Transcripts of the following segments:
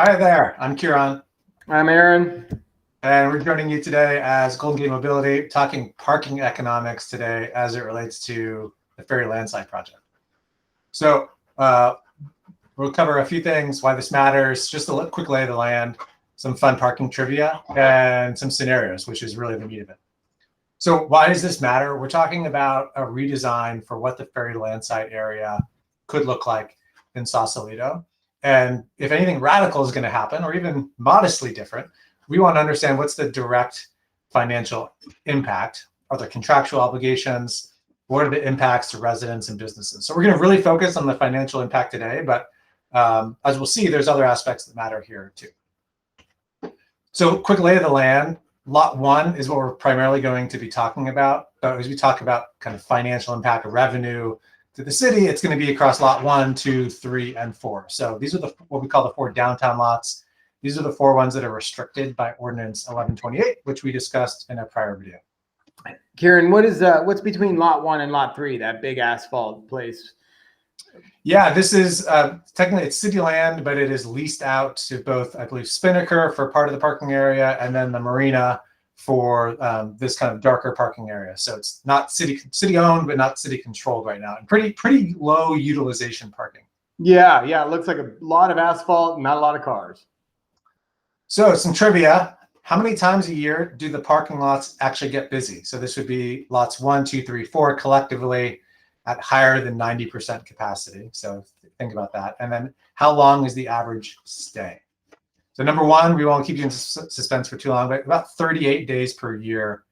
Hi there, I'm Kieran, I'm Aaron. and we're joining you today as Golden Gate Mobility, talking parking economics today as it relates to the Ferry Landside project. So we'll cover a few things, why this matters, just a quick lay of the land, some fun parking trivia, and some scenarios, which is really the meat of it. So why does this matter? We're talking about a redesign for what the Ferry Landside area could look like in Sausalito. And if anything radical is going to happen, or even modestly different, we want to understand what's the direct financial impact. Are there contractual obligations? What are the impacts to residents and businesses? So we're going to really focus on the financial impact today, but as we'll see, there's other aspects that matter here too. So quick lay of the land. Lot 1 is what we're primarily going to be talking about. As we talk about kind of financial impact of revenue to the city, it's going to be across lot 1, 2, 3, and 4. So these are what we call the 4 downtown lots. These are the 4 ones that are restricted by Ordinance 1128, which we discussed in a prior video. Kieran, what's between lot 1 and lot 3, that big asphalt place? Yeah, this is technically it's city land, but it is leased out to both, I believe, Spinnaker for part of the parking area, and then the marina for this kind of darker parking area. So it's not city owned, but not city controlled right now, and pretty low utilization parking. Yeah, it looks like a lot of asphalt and not a lot of cars. So some trivia. How many times a year do the parking lots actually get busy? So this would be lots 1, 2, 3, 4 collectively at higher than 90% capacity. So think about that. And then how long is the average stay? So number 1, we won't keep you in suspense for too long, but about 38 days per year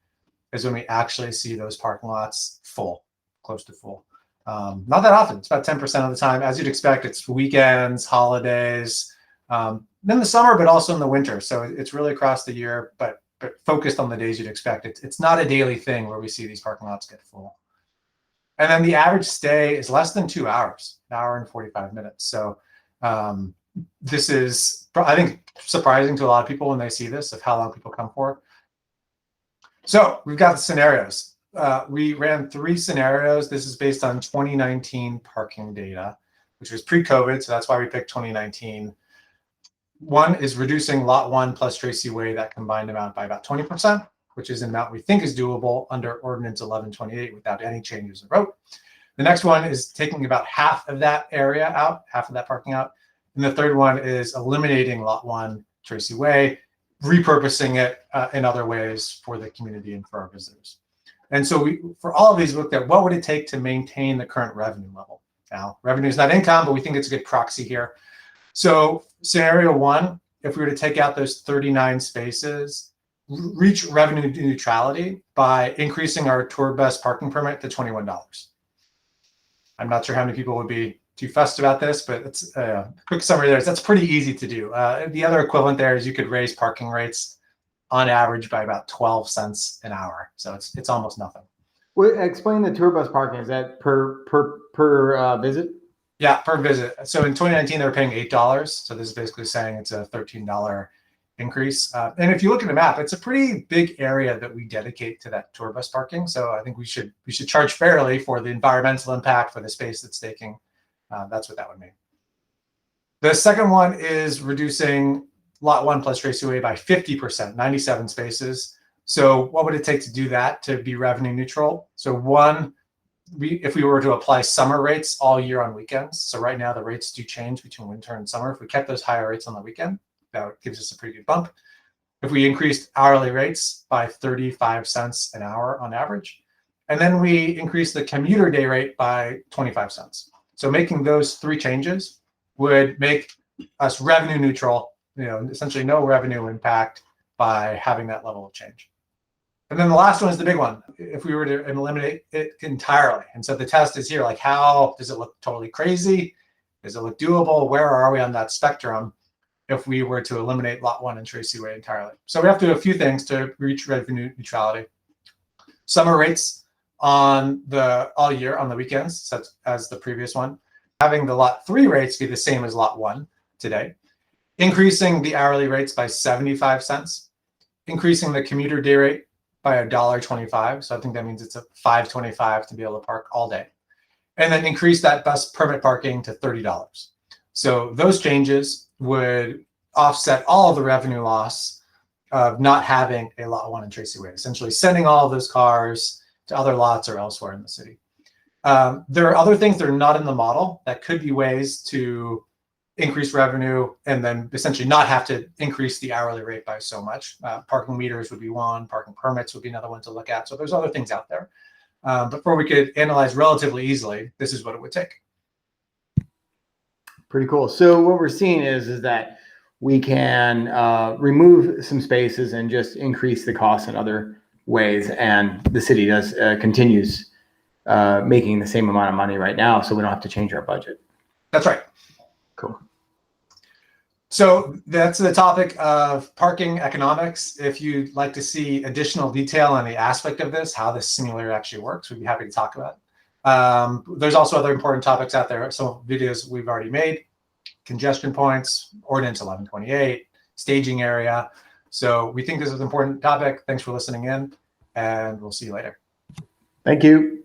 is when we actually see those parking lots full, close to full. Not that often. It's about 10% of the time. As you'd expect, it's weekends, holidays, in the summer, but also in the winter. So it's really across the year, but focused on the days you'd expect. It's not a daily thing where we see these parking lots get full. And then the average stay is less than 2 hours, an hour and 45 minutes. So this is, I think, surprising to a lot of people when they see this, of how long people come for. So we've got the scenarios. We ran 3 scenarios. This is based on 2019 parking data, which was pre-COVID. So that's why we picked 2019. One is reducing lot 1 plus Tracy Way, that combined amount, by about 20%, which is an amount we think is doable under Ordinance 1128 without any changes of road. The next one is taking about half of that area out, half of that parking out. And the third one is eliminating lot 1 Tracy Way, repurposing it in other ways for the community and for our visitors. And so for all of these, we looked at what would it take to maintain the current revenue level. Now, revenue is not income, but we think it's a good proxy here. So scenario 1, if we were to take out those 39 spaces, reach revenue neutrality by increasing our tour bus parking permit to $21. I'm not sure how many people would be too fussed about this, but it's a quick summary there. That's pretty easy to do. The other equivalent there is you could raise parking rates on average by about 12 cents an hour. So it's almost nothing. Well, explain the tour bus parking. Is that per visit? Yeah, per visit. So in 2019, they were paying $8. So this is basically saying it's a $13 increase. And if you look at the map, it's a pretty big area that we dedicate to that tour bus parking. So I think we should charge fairly for the environmental impact, for the space that's taking. That's what that would mean. The second one is reducing lot 1 plus Tracy Way by 50%, 97 spaces. So what would it take to do that to be revenue neutral? So 1, if we were to apply summer rates all year on weekends. So right now the rates do change between winter and summer. If we kept those higher rates on the weekend, that gives us a pretty good bump. If we increased hourly rates by 35 cents an hour on average, and then we increase the commuter day rate by 25 cents. So making those 3 changes would make us revenue neutral, essentially no revenue impact by having that level of change. And then the last one is the big one. If we were to eliminate it entirely. And so the test is here, like, how does it look totally crazy? Does it look doable? Where are we on that spectrum if we were to eliminate lot 1 and Tracy Way entirely? So we have to do a few things to reach revenue neutrality. Summer rates on all year on the weekends, such as the previous one. Having the lot 3 rates be the same as lot 1 today. Increasing the hourly rates by 75 cents. Increasing the commuter day rate by $1.25. So I think that means it's a $5.25 to be able to park all day. And then increase that bus permit parking to $30. So those changes would offset all of the revenue loss of not having a lot 1 in Tracy Way, essentially sending all of those cars to other lots or elsewhere in the city. There are other things that are not in the model that could be ways to increase revenue and then essentially not have to increase the hourly rate by so much. Parking meters would be one, parking permits would be another one to look at. So there's other things out there. Before we could analyze relatively easily, this is what it would take. Pretty cool. So what we're seeing is that we can remove some spaces and just increase the cost in other ways. And the city does continues making the same amount of money right now, so we don't have to change our budget. That's right. Cool. So that's the topic of parking economics. If you'd like to see additional detail on the aspect of this, how this simulator actually works, we'd be happy to talk about it. There's also other important topics out there. Some videos we've already made, congestion points, ordinance 1128, staging area. So we think this is an important topic. Thanks for listening in, and we'll see you later. Thank you.